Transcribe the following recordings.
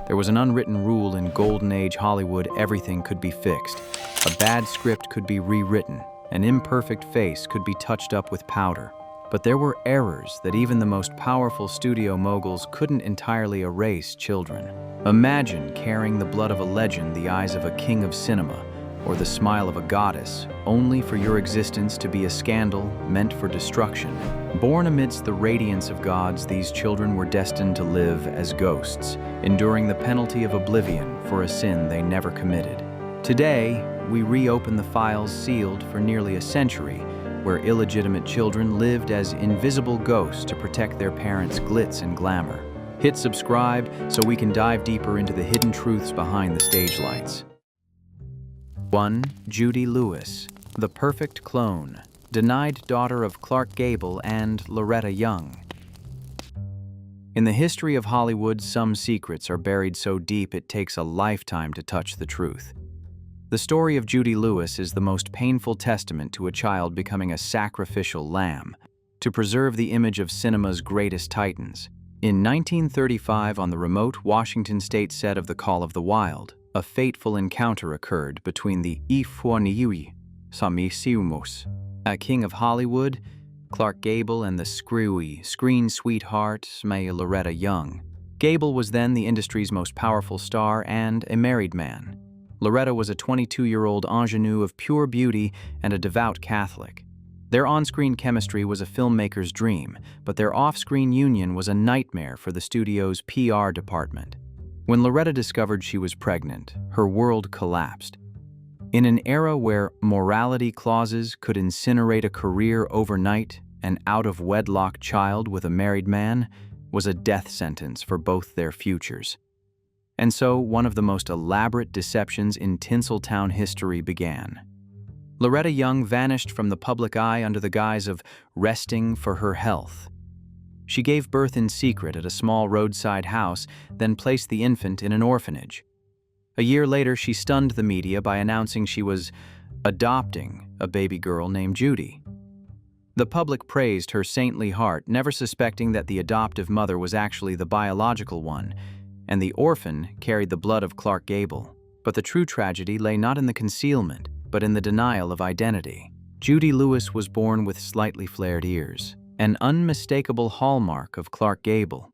There was an unwritten rule in Golden Age Hollywood: everything could be fixed. A bad script could be rewritten. An imperfect face could be touched up with powder. But there were errors that even the most powerful studio moguls couldn't entirely erase. Children. Imagine carrying the blood of a legend, the eyes of a king of cinema, or the smile of a goddess, only for your existence to be a scandal meant for destruction. Born amidst the radiance of gods, these children were destined to live as ghosts, enduring the penalty of oblivion for a sin they never committed. Today, we reopen the files sealed for nearly a century, where illegitimate children lived as invisible ghosts to protect their parents' glitz and glamour. Hit subscribe so we can dive deeper into the hidden truths behind the stage lights. 1. Judy Lewis, the perfect clone, denied daughter of Clark Gable and Loretta Young. In the history of Hollywood, some secrets are buried so deep it takes a lifetime to touch the truth. The story of Judy Lewis is the most painful testament to a child becoming a sacrificial lamb to preserve the image of cinema's greatest titans. In 1935, on the remote Washington state set of The Call of the Wild, a fateful encounter occurred between the Ifwaniui Samisiumos, a king of Hollywood, Clark Gable, and the screen sweetheart, Loretta Young. Gable was then the industry's most powerful star and a married man. Loretta was a 22-year-old ingenue of pure beauty and a devout Catholic. Their on-screen chemistry was a filmmaker's dream, but their off-screen union was a nightmare for the studio's PR department. When Loretta discovered she was pregnant, her world collapsed. In an era where morality clauses could incinerate a career overnight, an out-of-wedlock child with a married man was a death sentence for both their futures. And so, one of the most elaborate deceptions in Tinseltown history began. Loretta Young vanished from the public eye under the guise of resting for her health. She gave birth in secret at a small roadside house, then placed the infant in an orphanage. A year later, she stunned the media by announcing she was adopting a baby girl named Judy. The public praised her saintly heart, never suspecting that the adoptive mother was actually the biological one, and the orphan carried the blood of Clark Gable. But the true tragedy lay not in the concealment, but in the denial of identity. Judy Lewis was born with slightly flared ears, an unmistakable hallmark of Clark Gable.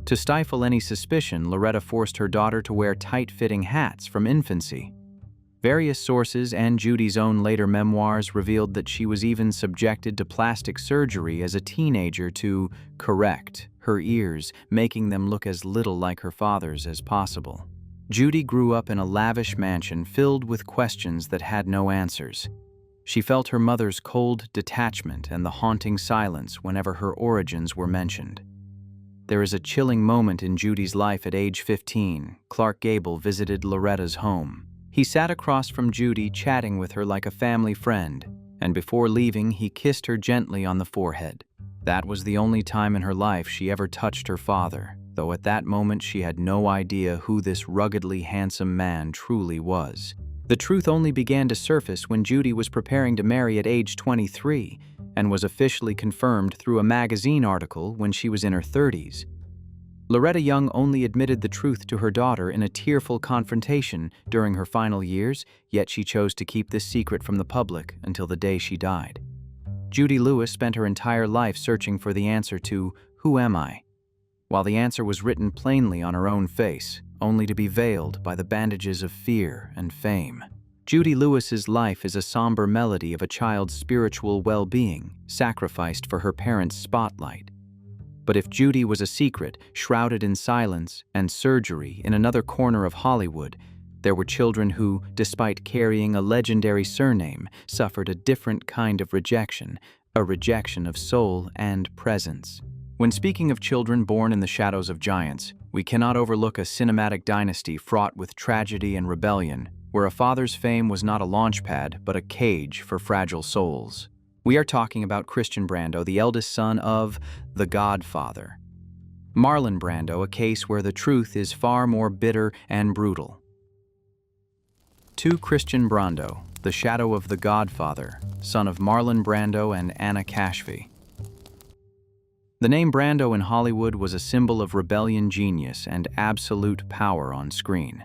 To stifle any suspicion, Loretta forced her daughter to wear tight-fitting hats from infancy. Various sources and Judy's own later memoirs revealed that she was even subjected to plastic surgery as a teenager to correct her ears, making them look as little like her father's as possible. Judy grew up in a lavish mansion filled with questions that had no answers. She felt her mother's cold detachment and the haunting silence whenever her origins were mentioned. There is a chilling moment in Judy's life at age 15. Clark Gable visited Loretta's home. He sat across from Judy, chatting with her like a family friend, and before leaving, he kissed her gently on the forehead. That was the only time in her life she ever touched her father, though at that moment she had no idea who this ruggedly handsome man truly was. The truth only began to surface when Judy was preparing to marry at age 23, and was officially confirmed through a magazine article when she was in her 30s. Loretta Young only admitted the truth to her daughter in a tearful confrontation during her final years, yet she chose to keep this secret from the public until the day she died. Judy Lewis spent her entire life searching for the answer to "Who am I?" while the answer was written plainly on her own face, only to be veiled by the bandages of fear and fame. Judy Lewis's life is a somber melody of a child's spiritual well-being, sacrificed for her parents' spotlight. But if Judy was a secret, shrouded in silence and surgery in another corner of Hollywood, there were children who, despite carrying a legendary surname, suffered a different kind of rejection, a rejection of soul and presence. When speaking of children born in the shadows of giants, we cannot overlook a cinematic dynasty fraught with tragedy and rebellion, where a father's fame was not a launchpad but a cage for fragile souls. We are talking about Christian Brando, the eldest son of The Godfather. Marlon Brando, a case where the truth is far more bitter and brutal. 2. Christian Brando, the shadow of The Godfather, son of Marlon Brando and Anna Kashfi. The name Brando in Hollywood was a symbol of rebellion genius and absolute power on screen.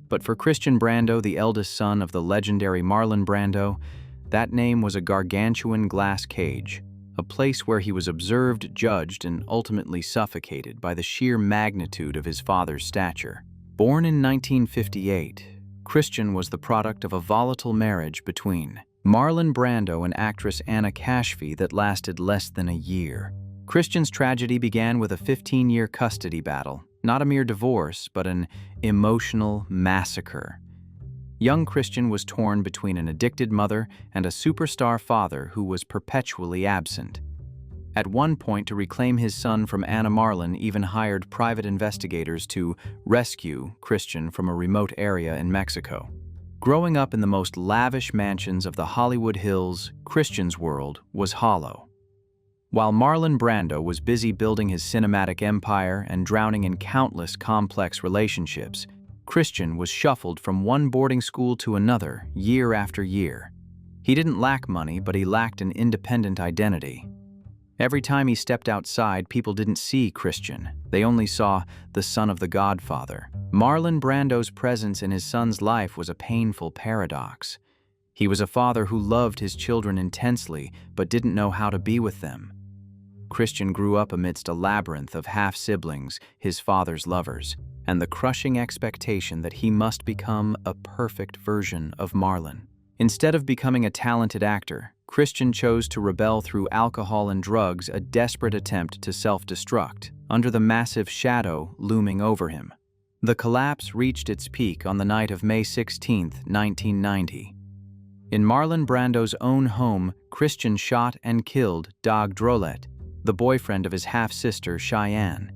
But for Christian Brando, the eldest son of the legendary Marlon Brando, that name was a gargantuan glass cage, a place where he was observed, judged, and ultimately suffocated by the sheer magnitude of his father's stature. Born in 1958, Christian was the product of a volatile marriage between Marlon Brando and actress Anna Kashfi that lasted less than a year. Christian's tragedy began with a 15-year custody battle, not a mere divorce, but an emotional massacre. Young Christian was torn between an addicted mother and a superstar father who was perpetually absent. At one point, to reclaim his son from Anna, Marlon even hired private investigators to rescue Christian from a remote area in Mexico. Growing up in the most lavish mansions of the Hollywood Hills, Christian's world was hollow. While Marlon Brando was busy building his cinematic empire and drowning in countless complex relationships, Christian was shuffled from one boarding school to another year after year. He didn't lack money, but he lacked an independent identity. Every time he stepped outside, people didn't see Christian. They only saw the son of the Godfather. Marlon Brando's presence in his son's life was a painful paradox. He was a father who loved his children intensely, but didn't know how to be with them. Christian grew up amidst a labyrinth of half-siblings, his father's lovers, and the crushing expectation that he must become a perfect version of Marlon. Instead of becoming a talented actor, Christian chose to rebel through alcohol and drugs, a desperate attempt to self-destruct, under the massive shadow looming over him. The collapse reached its peak on the night of May 16, 1990. In Marlon Brando's own home, Christian shot and killed Dag Drolet, the boyfriend of his half-sister Cheyenne.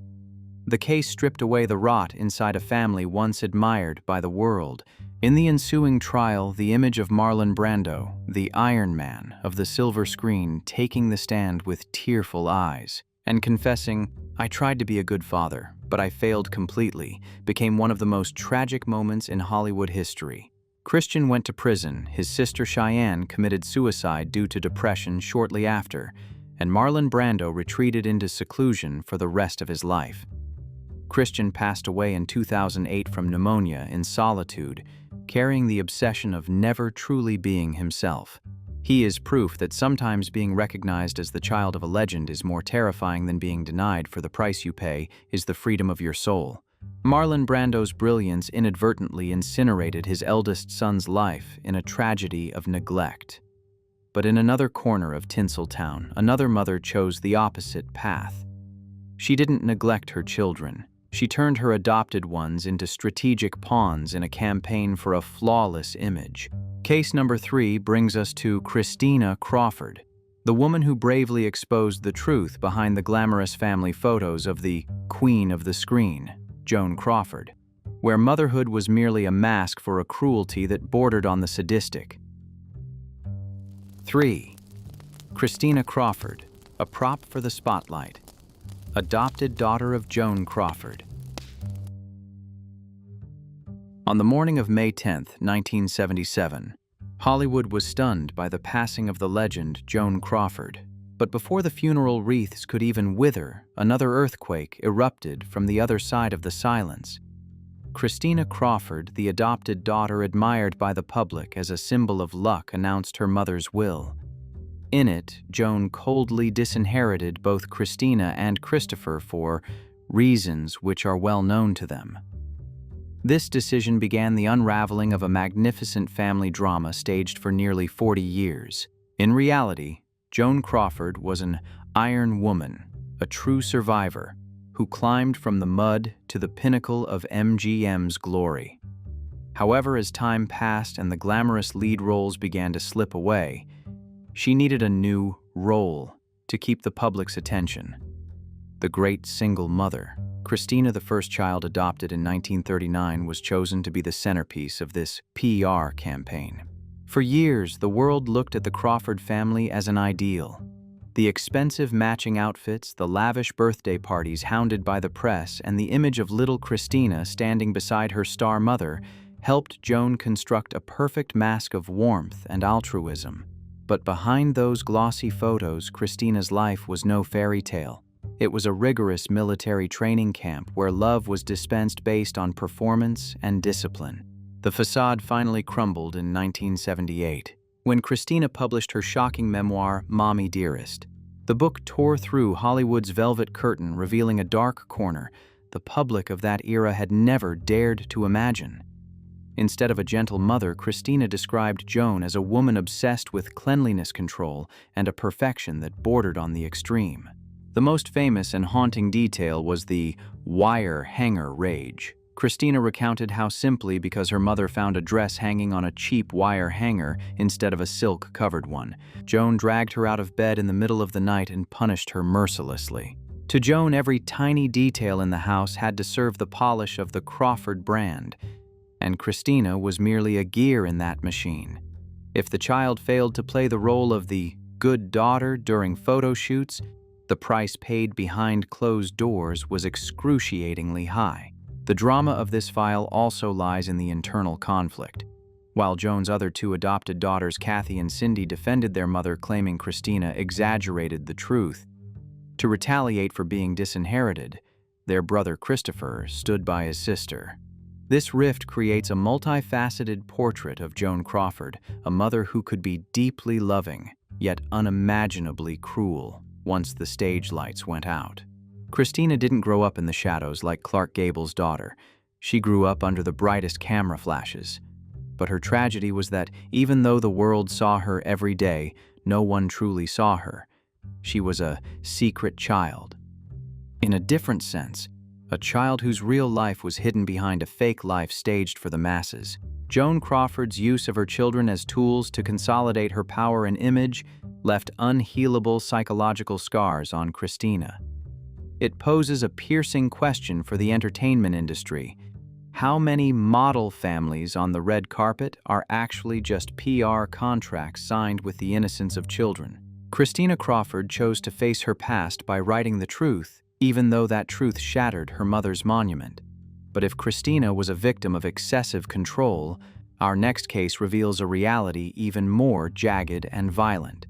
The case stripped away the rot inside a family once admired by the world. In the ensuing trial, the image of Marlon Brando, the Iron Man of the silver screen, taking the stand with tearful eyes and confessing, "I tried to be a good father, but I failed completely," became one of the most tragic moments in Hollywood history. Christian went to prison, his sister Cheyenne committed suicide due to depression shortly after, and Marlon Brando retreated into seclusion for the rest of his life. Christian passed away in 2008 from pneumonia in solitude, carrying the obsession of never truly being himself. He is proof that sometimes being recognized as the child of a legend is more terrifying than being denied for the price you pay is the freedom of your soul. Marlon Brando's brilliance inadvertently incinerated his eldest son's life in a tragedy of neglect. But in another corner of Tinseltown, another mother chose the opposite path. She didn't neglect her children. She turned her adopted ones into strategic pawns in a campaign for a flawless image. Case number 3 brings us to Christina Crawford, the woman who bravely exposed the truth behind the glamorous family photos of the Queen of the Screen, Joan Crawford, where motherhood was merely a mask for a cruelty that bordered on the sadistic. 3. Christina Crawford, a prop for the spotlight. Adopted daughter of Joan Crawford. On the morning of May 10, 1977, Hollywood was stunned by the passing of the legend Joan Crawford. But before the funeral wreaths could even wither, another earthquake erupted from the other side of the silence. Christina Crawford, the adopted daughter admired by the public as a symbol of luck, announced her mother's will. In it, Joan coldly disinherited both Christina and Christopher for reasons which are well known to them. This decision began the unraveling of a magnificent family drama staged for nearly 40 years. In reality, Joan Crawford was an iron woman, a true survivor, who climbed from the mud to the pinnacle of MGM's glory. However, as time passed and the glamorous lead roles began to slip away, she needed a new role to keep the public's attention. The great single mother. Christina, the first child adopted in 1939, was chosen to be the centerpiece of this PR campaign. For years, the world looked at the Crawford family as an ideal. The expensive matching outfits, the lavish birthday parties hounded by the press, and the image of little Christina standing beside her star mother helped Joan construct a perfect mask of warmth and altruism. But behind those glossy photos, Christina's life was no fairy tale. It was a rigorous military training camp where love was dispensed based on performance and discipline. The facade finally crumbled in 1978, when Christina published her shocking memoir, Mommy Dearest. The book tore through Hollywood's velvet curtain, revealing a dark corner the public of that era had never dared to imagine. Instead of a gentle mother, Christina described Joan as a woman obsessed with cleanliness control and a perfection that bordered on the extreme. The most famous and haunting detail was the wire hanger rage. Christina recounted how simply because her mother found a dress hanging on a cheap wire hanger instead of a silk-covered one, Joan dragged her out of bed in the middle of the night and punished her mercilessly. To Joan, every tiny detail in the house had to serve the polish of the Crawford brand, and Christina was merely a gear in that machine. If the child failed to play the role of the good daughter during photo shoots, the price paid behind closed doors was excruciatingly high. The drama of this file also lies in the internal conflict. While Joan's other two adopted daughters, Kathy and Cindy, defended their mother, claiming Christina exaggerated the truth. To retaliate for being disinherited, their brother Christopher stood by his sister. This rift creates a multifaceted portrait of Joan Crawford, a mother who could be deeply loving, yet unimaginably cruel once the stage lights went out. Christina didn't grow up in the shadows like Clark Gable's daughter. She grew up under the brightest camera flashes. But her tragedy was that even though the world saw her every day, no one truly saw her. She was a secret child. In a different sense, a child whose real life was hidden behind a fake life staged for the masses. Joan Crawford's use of her children as tools to consolidate her power and image left unhealable psychological scars on Christina. It poses a piercing question for the entertainment industry. How many model families on the red carpet are actually just PR contracts signed with the innocence of children? Christina Crawford chose to face her past by writing the truth, even though that truth shattered her mother's monument. But if Christina was a victim of excessive control, our next case reveals a reality even more jagged and violent.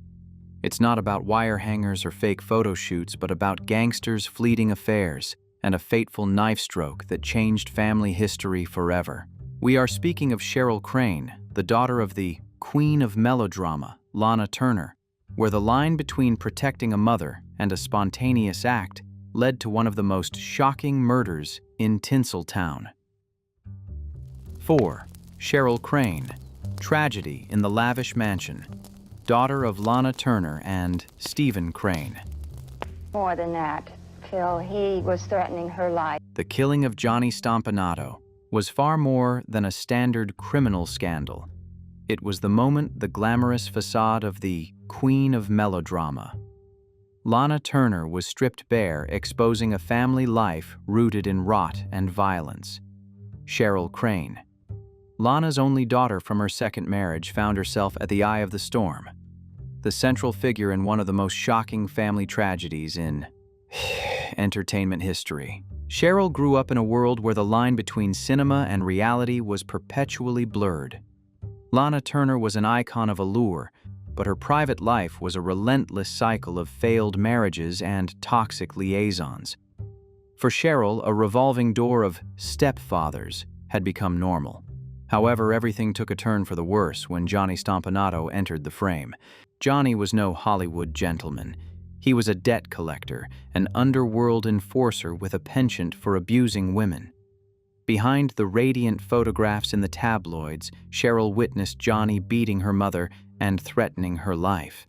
It's not about wire hangers or fake photo shoots, but about gangsters' fleeting affairs and a fateful knife stroke that changed family history forever. We are speaking of Cheryl Crane, the daughter of the queen of melodrama, Lana Turner, where the line between protecting a mother and a spontaneous act led to one of the most shocking murders in Tinseltown. 4. Cheryl Crane, tragedy in the lavish mansion, daughter of Lana Turner and Stephen Crane. More than that, Phil, he was threatening her life. The killing of Johnny Stompanato was far more than a standard criminal scandal. It was the moment the glamorous facade of the queen of melodrama. Lana Turner was stripped bare, exposing a family life rooted in rot and violence. Cheryl Crane, Lana's only daughter from her second marriage, found herself at the eye of the storm, the central figure in one of the most shocking family tragedies in entertainment history. Cheryl grew up in a world where the line between cinema and reality was perpetually blurred. Lana Turner was an icon of allure, but her private life was a relentless cycle of failed marriages and toxic liaisons. For Cheryl, a revolving door of stepfathers had become normal. However, everything took a turn for the worse when Johnny Stompanato entered the frame. Johnny was no Hollywood gentleman. He was a debt collector, an underworld enforcer with a penchant for abusing women. Behind the radiant photographs in the tabloids, Cheryl witnessed Johnny beating her mother and threatening her life.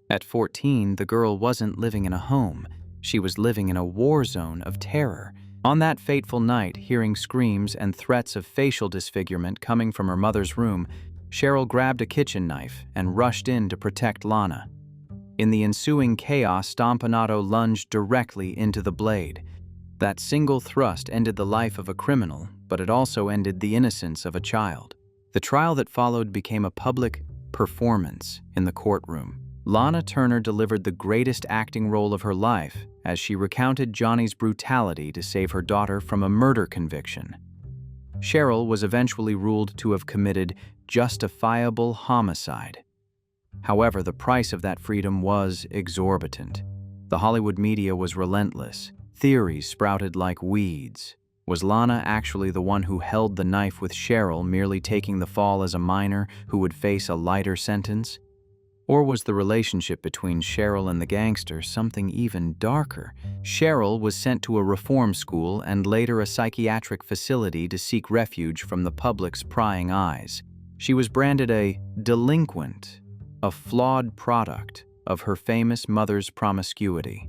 At 14, the girl wasn't living in a home. She was living in a war zone of terror. On that fateful night, hearing screams and threats of facial disfigurement coming from her mother's room, Cheryl grabbed a kitchen knife and rushed in to protect Lana. In the ensuing chaos, Stompanato lunged directly into the blade. That single thrust ended the life of a criminal, but it also ended the innocence of a child. The trial that followed became a public performance in the courtroom. Lana Turner delivered the greatest acting role of her life as she recounted Johnny's brutality to save her daughter from a murder conviction. Cheryl was eventually ruled to have committed justifiable homicide. However, the price of that freedom was exorbitant. The Hollywood media was relentless. Theories sprouted like weeds. Was Lana actually the one who held the knife with Cheryl, merely taking the fall as a minor who would face a lighter sentence? Or was the relationship between Cheryl and the gangster something even darker? Cheryl was sent to a reform school and later a psychiatric facility to seek refuge from the public's prying eyes. She was branded a delinquent, a flawed product of her famous mother's promiscuity.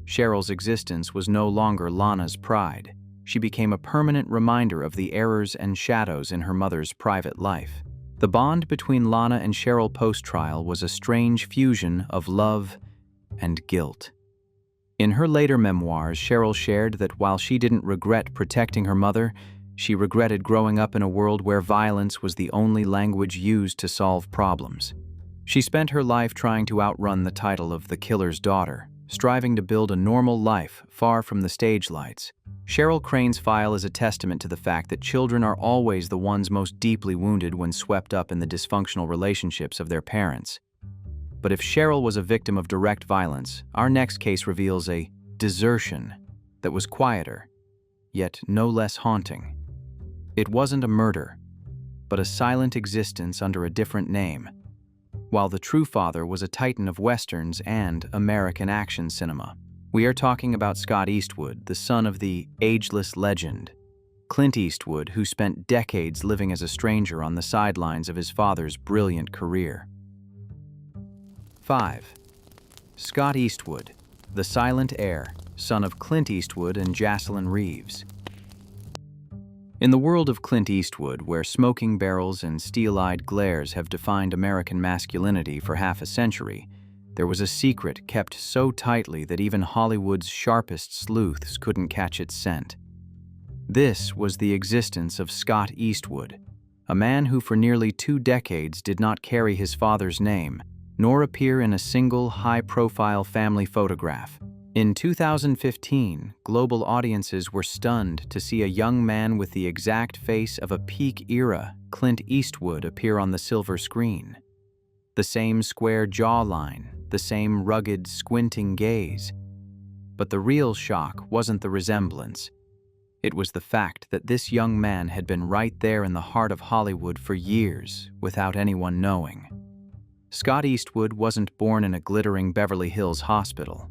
Cheryl's existence was no longer Lana's pride. She became a permanent reminder of the errors and shadows in her mother's private life. The bond between Lana and Cheryl post-trial was a strange fusion of love and guilt. In her later memoirs, Cheryl shared that while she didn't regret protecting her mother, she regretted growing up in a world where violence was the only language used to solve problems. She spent her life trying to outrun the title of the killer's daughter, striving to build a normal life far from the stage lights. Cheryl Crane's file is a testament to the fact that children are always the ones most deeply wounded when swept up in the dysfunctional relationships of their parents. But if Cheryl was a victim of direct violence, our next case reveals a desertion that was quieter, yet no less haunting. It wasn't a murder, but a silent existence under a different name, while the true father was a titan of westerns and American action cinema. We are talking about Scott Eastwood, the son of the ageless legend, Clint Eastwood, who spent decades living as a stranger on the sidelines of his father's brilliant career. 5. Scott Eastwood, the silent heir, son of Clint Eastwood and Jocelyn Reeves. In the world of Clint Eastwood, where smoking barrels and steel-eyed glares have defined American masculinity for half a century, there was a secret kept so tightly that even Hollywood's sharpest sleuths couldn't catch its scent. This was the existence of Scott Eastwood, a man who for nearly 2 decades did not carry his father's name, nor appear in a single high-profile family photograph. In 2015, global audiences were stunned to see a young man with the exact face of a peak-era Clint Eastwood appear on the silver screen. The same square jawline, the same rugged, squinting gaze. But the real shock wasn't the resemblance. It was the fact that this young man had been right there in the heart of Hollywood for years without anyone knowing. Scott Eastwood wasn't born in a glittering Beverly Hills hospital.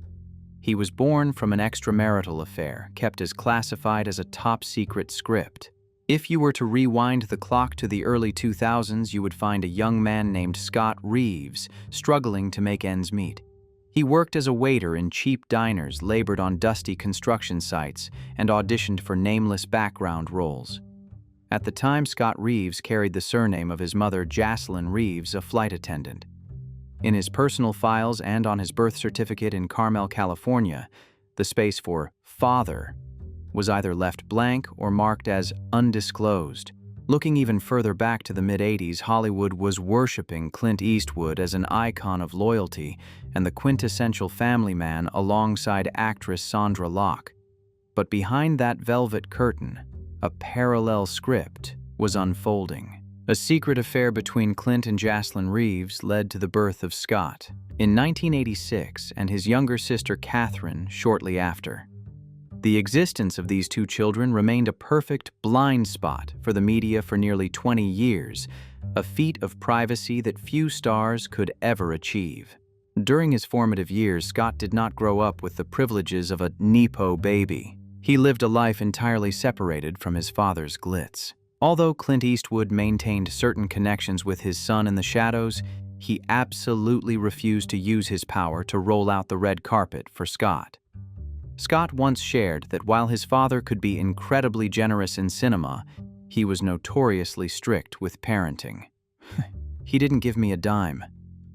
He was born from an extramarital affair kept as classified as a top-secret script. If you were to rewind the clock to the early 2000s, you would find a young man named Scott Reeves struggling to make ends meet. He worked as a waiter in cheap diners, labored on dusty construction sites, and auditioned for nameless background roles. At the time, Scott Reeves carried the surname of his mother, Jocelyn Reeves, a flight attendant. In his personal files and on his birth certificate in Carmel, California, the space for father was either left blank or marked as undisclosed. Looking even further back to the mid-'80s, Hollywood was worshiping Clint Eastwood as an icon of loyalty and the quintessential family man alongside actress Sandra Locke. But behind that velvet curtain, a parallel script was unfolding. A secret affair between Clint and Jocelyn Reeves led to the birth of Scott in 1986 and his younger sister Catherine shortly after. The existence of these 2 children remained a perfect blind spot for the media for nearly 20 years, a feat of privacy that few stars could ever achieve. During his formative years, Scott did not grow up with the privileges of a Nepo baby. He lived a life entirely separated from his father's glitz. Although Clint Eastwood maintained certain connections with his son in the shadows, he absolutely refused to use his power to roll out the red carpet for Scott. Scott once shared that while his father could be incredibly generous in cinema, he was notoriously strict with parenting. He didn't give me a dime.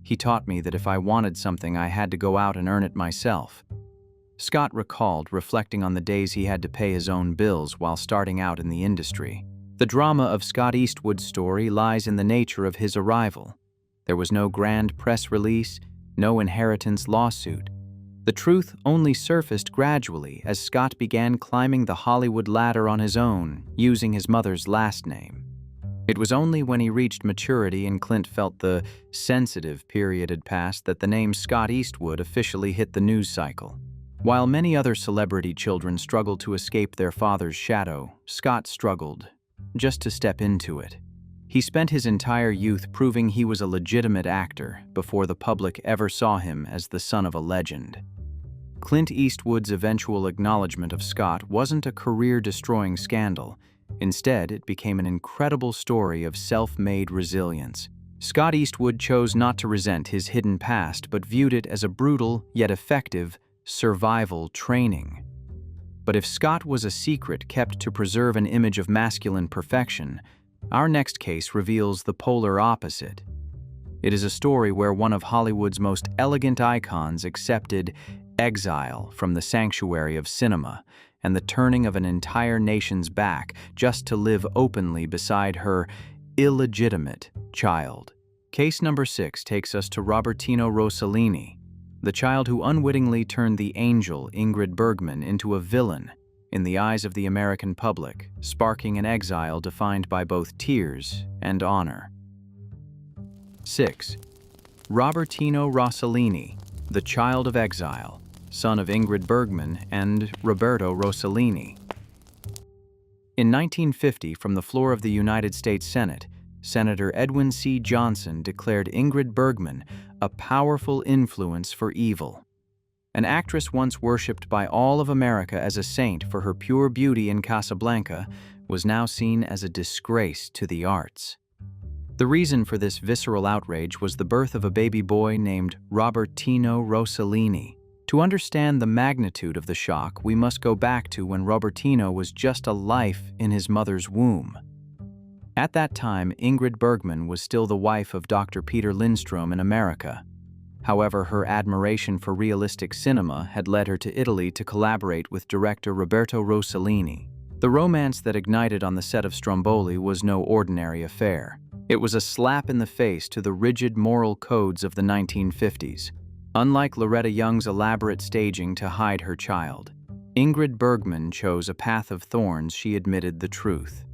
He taught me that if I wanted something, I had to go out and earn it myself. Scott recalled, reflecting on the days he had to pay his own bills while starting out in the industry. The drama of Scott Eastwood's story lies in the nature of his arrival. There was no grand press release, no inheritance lawsuit. The truth only surfaced gradually as Scott began climbing the Hollywood ladder on his own, using his mother's last name. It was only when he reached maturity and Clint felt the sensitive period had passed that the name Scott Eastwood officially hit the news cycle. While many other celebrity children struggled to escape their father's shadow, Scott struggled just to step into it. He spent his entire youth proving he was a legitimate actor before the public ever saw him as the son of a legend. Clint Eastwood's eventual acknowledgement of Scott wasn't a career-destroying scandal. Instead, it became an incredible story of self-made resilience. Scott Eastwood chose not to resent his hidden past, but viewed it as a brutal, yet effective, survival training. But if Scott was a secret kept to preserve an image of masculine perfection, our next case reveals the polar opposite. It is a story where one of Hollywood's most elegant icons accepted exile from the sanctuary of cinema and the turning of an entire nation's back just to live openly beside her illegitimate child. Case number 6 takes us to Robertino Rossellini, the child who unwittingly turned the angel Ingrid Bergman into a villain in the eyes of the American public, sparking an exile defined by both tears and honor. 6. Robertino Rossellini, the child of exile, son of Ingrid Bergman and Roberto Rossellini. In 1950, from the floor of the United States Senate, Senator Edwin C. Johnson declared Ingrid Bergman a powerful influence for evil. An actress once worshipped by all of America as a saint for her pure beauty in Casablanca was now seen as a disgrace to the arts. The reason for this visceral outrage was the birth of a baby boy named Robertino Rossellini. To understand the magnitude of the shock, we must go back to when Robertino was just a life in his mother's womb. At that time, Ingrid Bergman was still the wife of Dr. Peter Lindstrom in America. However, her admiration for realistic cinema had led her to Italy to collaborate with director Roberto Rossellini. The romance that ignited on the set of Stromboli was no ordinary affair. It was a slap in the face to the rigid moral codes of the 1950s. Unlike Loretta Young's elaborate staging to hide her child, Ingrid Bergman chose a path of thorns. She admitted the truth.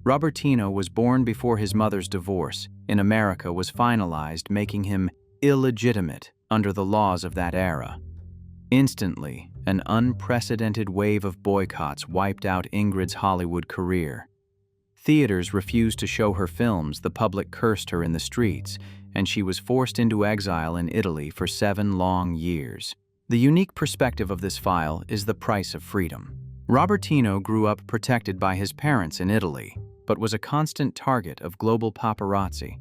Robertino was born before his mother's divorce in America was finalized, making him illegitimate under the laws of that era. Instantly, an unprecedented wave of boycotts wiped out Ingrid's Hollywood career. Theaters refused to show her films, the public cursed her in the streets, and she was forced into exile in Italy for 7 long years. The unique perspective of this file is the price of freedom. Robertino grew up protected by his parents in Italy, but was a constant target of global paparazzi.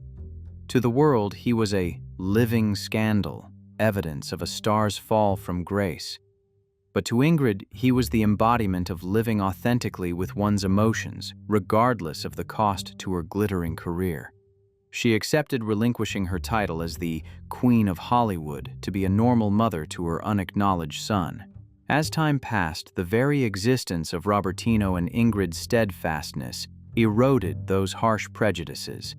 To the world, he was a living scandal, evidence of a star's fall from grace. But to Ingrid, he was the embodiment of living authentically with one's emotions, regardless of the cost to her glittering career. She accepted relinquishing her title as the Queen of Hollywood to be a normal mother to her unacknowledged son. As time passed, the very existence of Robertino and Ingrid's steadfastness eroded those harsh prejudices.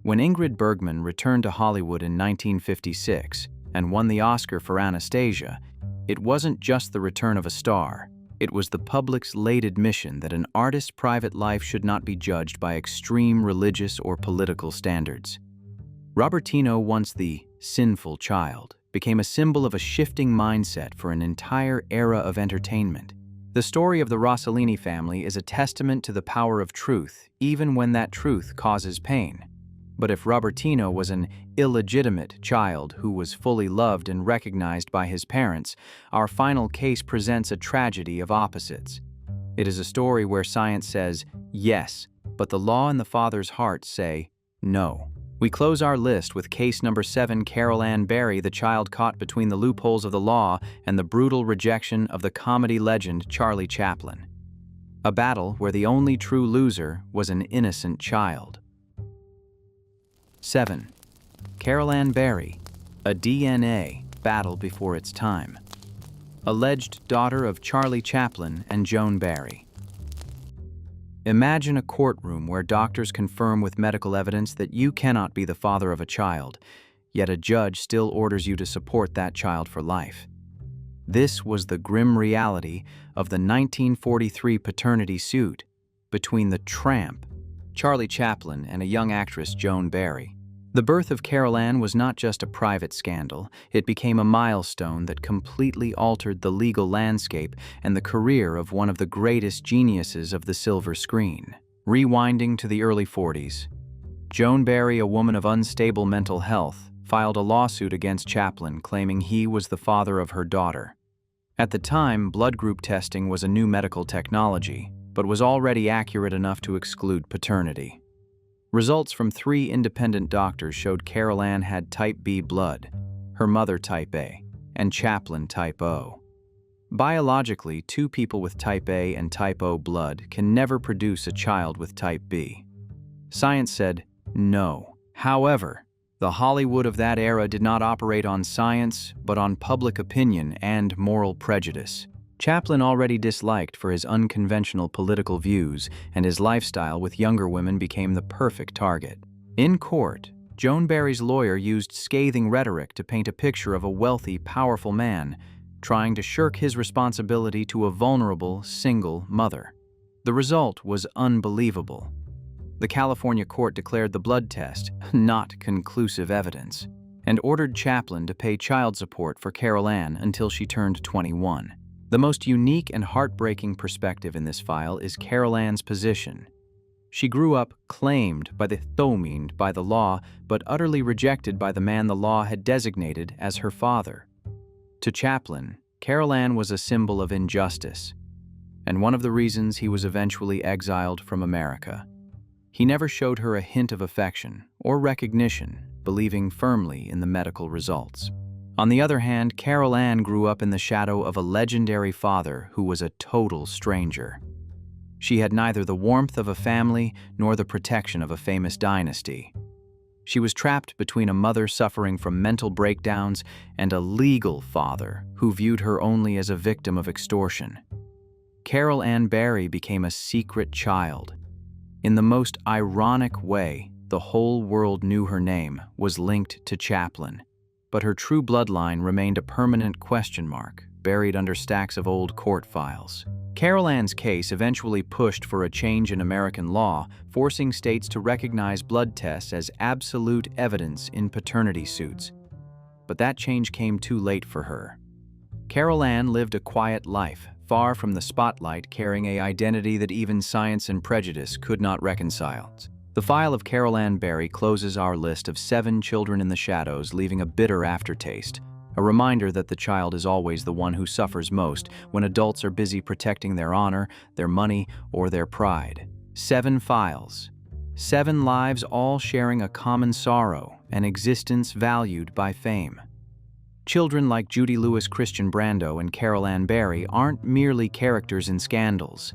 When Ingrid Bergman returned to Hollywood in 1956 and won the Oscar for Anastasia, it wasn't just the return of a star. It was the public's late admission that an artist's private life should not be judged by extreme religious or political standards. Robertino, once the sinful child, became a symbol of a shifting mindset for an entire era of entertainment. The story of the Rossellini family is a testament to the power of truth, even when that truth causes pain. But if Robertino was an illegitimate child who was fully loved and recognized by his parents, our final case presents a tragedy of opposites. It is a story where science says yes, but the law and the father's heart say no. We close our list with case number 7, Carol Ann Barry, the child caught between the loopholes of the law and the brutal rejection of the comedy legend Charlie Chaplin. A battle where the only true loser was an innocent child. 7. Carol Ann Barry, a DNA battle before its time. Alleged daughter of Charlie Chaplin and Joan Barry. Imagine a courtroom where doctors confirm with medical evidence that you cannot be the father of a child, yet a judge still orders you to support that child for life. This was the grim reality of the 1943 paternity suit between the tramp Charlie Chaplin, and a young actress, Joan Barry. The birth of Carol Ann was not just a private scandal, it became a milestone that completely altered the legal landscape and the career of one of the greatest geniuses of the silver screen. Rewinding to the early 40s, Joan Barry, a woman of unstable mental health, filed a lawsuit against Chaplin claiming he was the father of her daughter. At the time, blood group testing was a new medical technology, but was already accurate enough to exclude paternity. Results from 3 independent doctors showed Carol Ann had type B blood, her mother type A, and Chaplin type O. Biologically, 2 people with type A and type O blood can never produce a child with type B. Science said no. However, the Hollywood of that era did not operate on science, but on public opinion and moral prejudice. Chaplin, already disliked for his unconventional political views, and his lifestyle with younger women, became the perfect target. In court, Joan Barry's lawyer used scathing rhetoric to paint a picture of a wealthy, powerful man trying to shirk his responsibility to a vulnerable, single mother. The result was unbelievable. The California court declared the blood test not conclusive evidence and ordered Chaplin to pay child support for Carol Ann until she turned 21. The most unique and heartbreaking perspective in this file is Carol Ann's position. She grew up claimed by the law, but utterly rejected by the man the law had designated as her father. To Chaplin, Carol Ann was a symbol of injustice, and one of the reasons he was eventually exiled from America. He never showed her a hint of affection or recognition, believing firmly in the medical results. On the other hand, Carol Ann grew up in the shadow of a legendary father who was a total stranger. She had neither the warmth of a family nor the protection of a famous dynasty. She was trapped between a mother suffering from mental breakdowns and a legal father who viewed her only as a victim of extortion. Carol Ann Barry became a secret child. In the most ironic way, the whole world knew her name was linked to Chaplin, but her true bloodline remained a permanent question mark, buried under stacks of old court files. Carol Ann's case eventually pushed for a change in American law, forcing states to recognize blood tests as absolute evidence in paternity suits. But that change came too late for her. Carol Ann lived a quiet life, far from the spotlight, carrying an identity that even science and prejudice could not reconcile. The file of Carol Ann Barry closes our list of 7 children in the shadows, leaving a bitter aftertaste, a reminder that the child is always the one who suffers most when adults are busy protecting their honor, their money, or their pride. 7 files, 7 lives, all sharing a common sorrow, an existence valued by fame. Children like Judy Lewis, Christian Brando, and Carol Ann Barry aren't merely characters in scandals.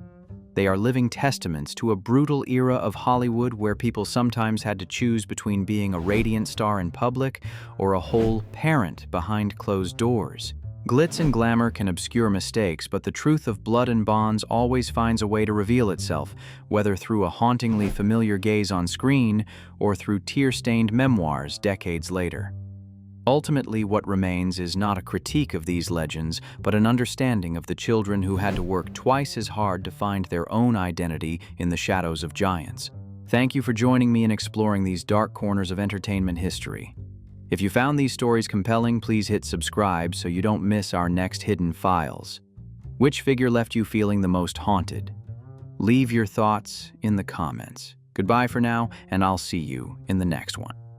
They are living testaments to a brutal era of Hollywood where people sometimes had to choose between being a radiant star in public or a whole parent behind closed doors. Glitz and glamour can obscure mistakes, but the truth of blood and bonds always finds a way to reveal itself, whether through a hauntingly familiar gaze on screen or through tear-stained memoirs decades later. Ultimately, what remains is not a critique of these legends, but an understanding of the children who had to work twice as hard to find their own identity in the shadows of giants. Thank you for joining me in exploring these dark corners of entertainment history. If you found these stories compelling, please hit subscribe so you don't miss our next hidden files. Which figure left you feeling the most haunted? Leave your thoughts in the comments. Goodbye for now, and I'll see you in the next one.